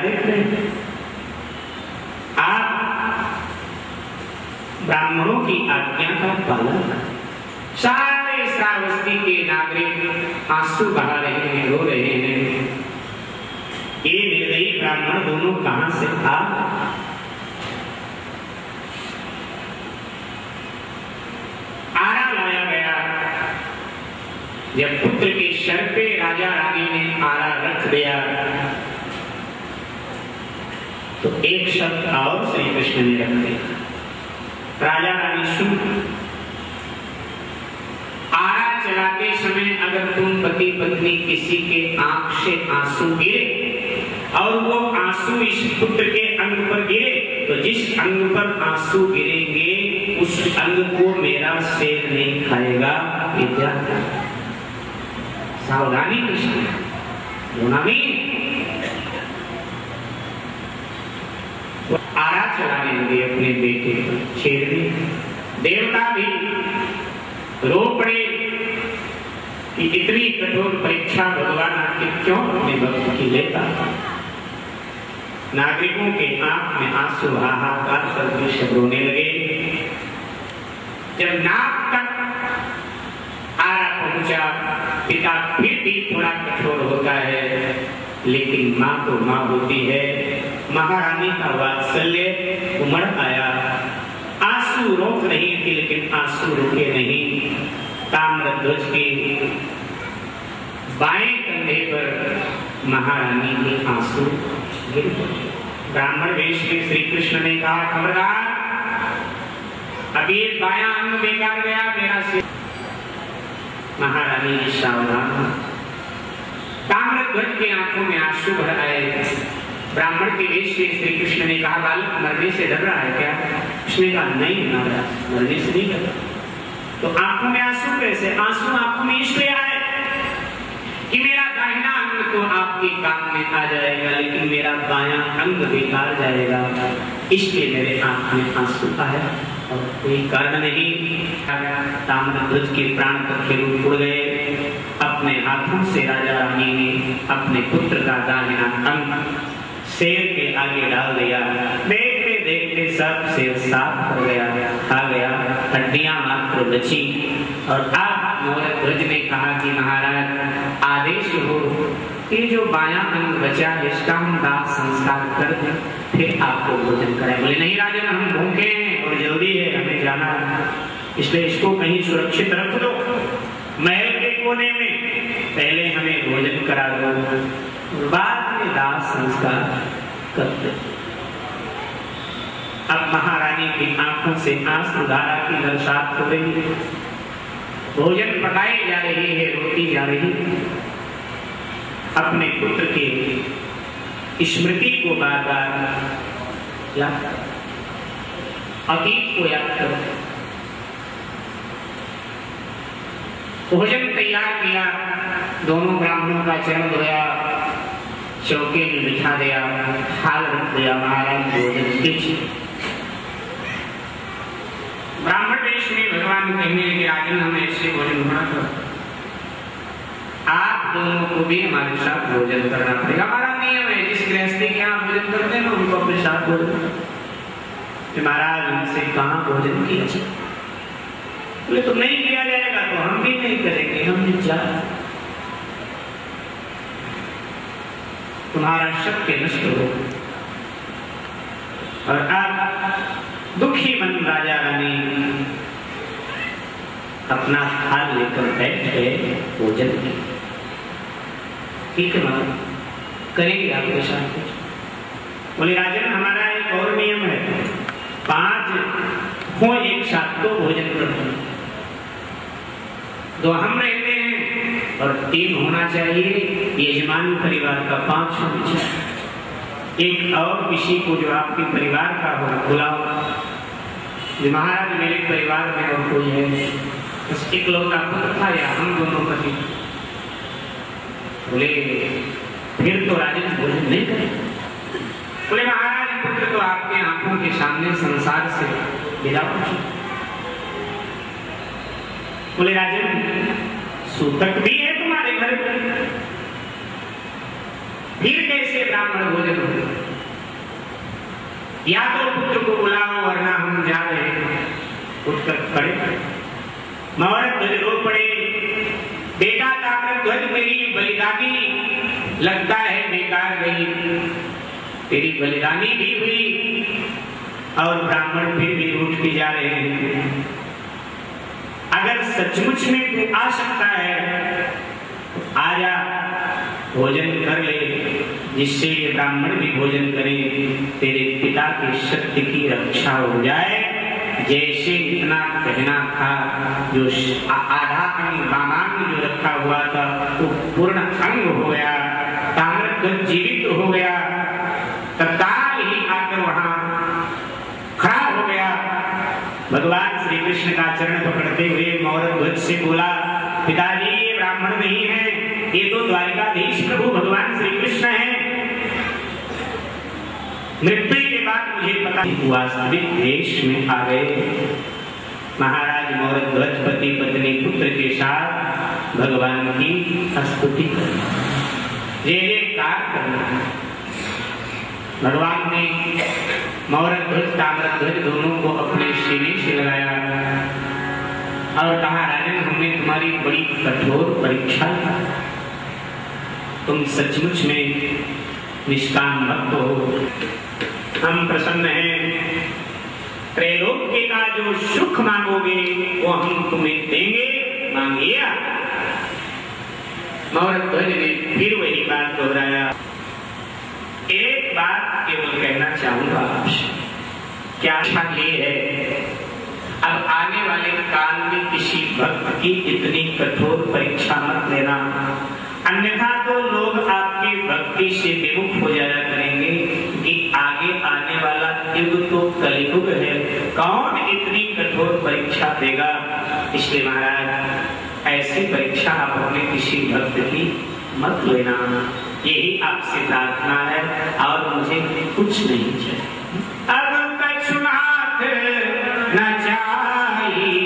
देख रहे हैं? आप ब्राह्मणों की आज्ञा का पालन करें। सारे श्रावस्ती के नागरिक आंसू बहा रहे हैं, रो रहे हैं। ये निर्दयी ब्राह्मण दोनों कहां से आ? आरा लाया गया। जब पुत्र के सर पे राजा रानी ने आरा रख दिया तो एक शब्द और श्री कृष्ण ने रख दिया। राजा रानी सुन, आरा चलाते समय अगर तुम पति पत्नी किसी के आंख से आंसू गिरे और वो आंसू इस पुत्र के अंग पर गिरे तो जिस अंग पर आंसू गिरेंगे उस अंग को मेरा शेर नहीं खाएगा। विद्या सावधानी कृष्ण, आरा चलाने लगे अपने बेटे को छेड़ने। देवता भी रो पड़े कि इतनी कठोर परीक्षा भगवान आखिर क्यों अपने भक्त की लेता। नागरिकों के आंख में आंसू हाहाकार करके रोने लगे। जब नाक तक आरा पहुंचा, पिता फिर भी थोड़ा कठोर होता है, लेकिन माँ तो माँ होती है। महारानी का वात्सल्य उमड़ आया। आंसू रोक रही थी लेकिन आंसू रुके नहीं। ताम्रध्वज के बाएं कंधे पर महारानी के आंसू गिर पड़े। ब्राह्मण वेश में श्री कृष्ण ने कहा, खबरदार, अभी ये बायां अंग बेकार गया मेरा सिर। महारानी ने सावधान। ताम्रध्वज की आंखों में आंसू भर आए। ब्राह्मण के वेश में श्री कृष्ण ने कहा, बालक मरने से डर रहा है क्या? उसने कहा, नहीं महाराज, मरने से नहीं डर। तो आंखों में आंसू कैसे? आंसू आंखों में इसलिए आए कि मेरा दाहिना अंग तो आपके काम में आ जाएगा लेकिन मेरा बायां अंग बेकार जाएगा, इसलिए मेरे आंख में आंसू आया और कोई कारण नहीं। ताम्रध्वज के प्राण पक्षी रूप उड़ गए। अपने हाथों से राजा रानी ने अपने पुत्र का दाहिना अंग शेर के आगे डाल दिया। देखते देखते सब शेर साफ हो गया, खा गया, हड्डियां मात्र बची। और अब मोरध्वज ने कहा कि महाराज आदेश हो, ये जो बायां अंग बचा है इसका हम दाह संस्कार कर दें, फिर आपको भोजन करें। बोले नहीं राजन, हम भूखे हैं और जल्दी है, हमें जाना है, इसलिए इसको कहीं सुरक्षित रख दो महल के कोने में, पहले हमें भोजन करा दो, बाद में दाह संस्कार करते। अब महारानी की आंखों से आंसू धारा की बरसात हो रही है। भोजन पकाई जा रही है, रोटी जा रही है। अपने पुत्र के स्मृति को बार बार याद, अतीत को याद करो। भोजन तैयार किया, दोनों ब्राह्मणों का चरण धोया, चौके में बिठा दिया, थाल रख दिया, महाराज भोजन पीछे। ब्राह्मण वेश में भगवान कहने लगे, राजन हमें ऐसे भोजन होना चाहिए, आप दोनों को भी हमारे साथ भोजन करना पड़ेगा। हमारा नियम है, जिस गृहस्थी के यहाँ भोजन करते हैं उनको अपने साथ भोजन। महाराज हमसे कहाँ भोजन किया जाए? बोले तो नहीं किया जाएगा तो हम भी नहीं करेंगे, हम भी जा। तुम्हारा शक्ति नष्ट हो। और अब दुखी मन राजा रानी अपना थाल लेकर बैठ गए भोजन की। ठीक है मतलब करेंगे आपके साथ कुछ? बोले राजन हमारा एक और नियम है, 5 हो एक साथ तो भोजन करते हैं, 2 हम रहते हैं और 3 होना चाहिए यजमान परिवार का, 5 होना चाहिए। एक और किसी को जो आपके परिवार का हो बुलाओ। महाराज मेरे परिवार में और कोई है, बस इकलौता पुत्र था या हम दोनों का ही। बोले फिर तो राजन भोजन नहीं करें। बोले महाराज पुत्र तो आपके आंखों के सामने संसार से विदा हो चुका। बोले राजन सूतक भी है तुम्हारे घर पर, फिर कैसे ब्राह्मण भोजन हो? या तो पुत्र को बुलाओ वरना हम जा रहे हैं। उठकर खड़े, मौरध्वज रो पड़े, बेटा ताम्रध्वज मेरी बलिदानी लगता है बेकार गई, तेरी बलिदानी भी हुई और ब्राह्मण फिर भी उठ के जा रहे हैं। अगर सचमुच में तू आ सकता है तो आजा, भोजन कर ले, जिससे ये ब्राह्मण भी भोजन करें, तेरे पिता की शक्ति की रक्षा हो जाए। जैसे इतना कहना था, जो आधा अंग वामांग जो रखा हुआ था वो पूर्ण अंग हो गया, ताम्रध्वज जीवित हो गया, तत्काल ही आकर वहां खड़ा हो गया। भगवान श्री कृष्ण का चरण पकड़ते हुए मौरध्वज से बोला, पिताजी ये ब्राह्मण नहीं है, ये तो द्वारिकाधीश प्रभु भगवान श्री कृष्ण है। मृत्यु के बाद मुझे पता वास्तविक देश में आ गए। महाराज मौरध्वज पति पत्नी पुत्र के साथ भगवान की स्तुति कर, जय जयकार करना। भगवान ने मौरध्वज ताम्रध्वज दोनों को अपने सीने से लगाया और कहा, राजन हमने तुम्हारी बड़ी कठोर परीक्षा ली, तुम सचमुच में निष्काम भक्त हो, हम प्रसन्न हैं। त्रैलोक्य का जो सुख मांगोगे वो हम तुम्हें देंगे, मांगिए। मौरध्वज ने फिर वही बात दोहराया। एक बात केवल कहना चाहूंगा आपसे, क्या ये है, अब आने वाले काल में किसी भक्त की इतनी कठोर परीक्षा मत लेना, अन्यथा तो लोग आपकी भक्ति से विमुख हो जाया करेंगे कि आगे आने वाला युग तो कलियुग है, कौन इतनी कठोर परीक्षा देगा। इसलिए महाराज ऐसी परीक्षा आप अपने किसी भक्त की मत लेना, यही आपसे प्रार्थना है और मुझे कुछ नहीं चाहिए। अब कछुनाथ न चाहिए,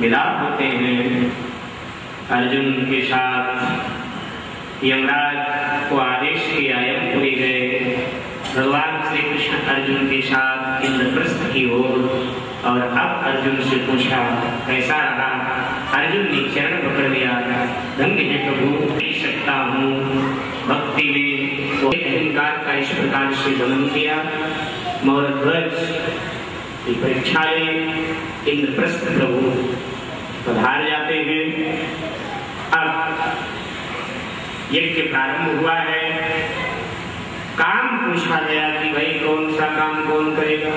विलाप होते हैं। अर्जुन के साथ यमराज को आदेश किया, यमपुरी गए। भगवान श्री कृष्ण अर्जुन के साथ इंद्रप्रस्थ की ओर, और अब अर्जुन से पूछा कैसा रहा। अर्जुन ने चरण पकड़ लिया, धन्य है प्रभु, कर सकता हूँ। भक्ति में तो अहंकार का इस प्रकार से दमन किया। मौरध्वज की परीक्षा ले इंद्रप्रस्थ प्रभु पधार जाते हैं। अब यज्ञ प्रारंभ हुआ है। काम पूछा गया कि भाई कौन सा काम कौन करेगा।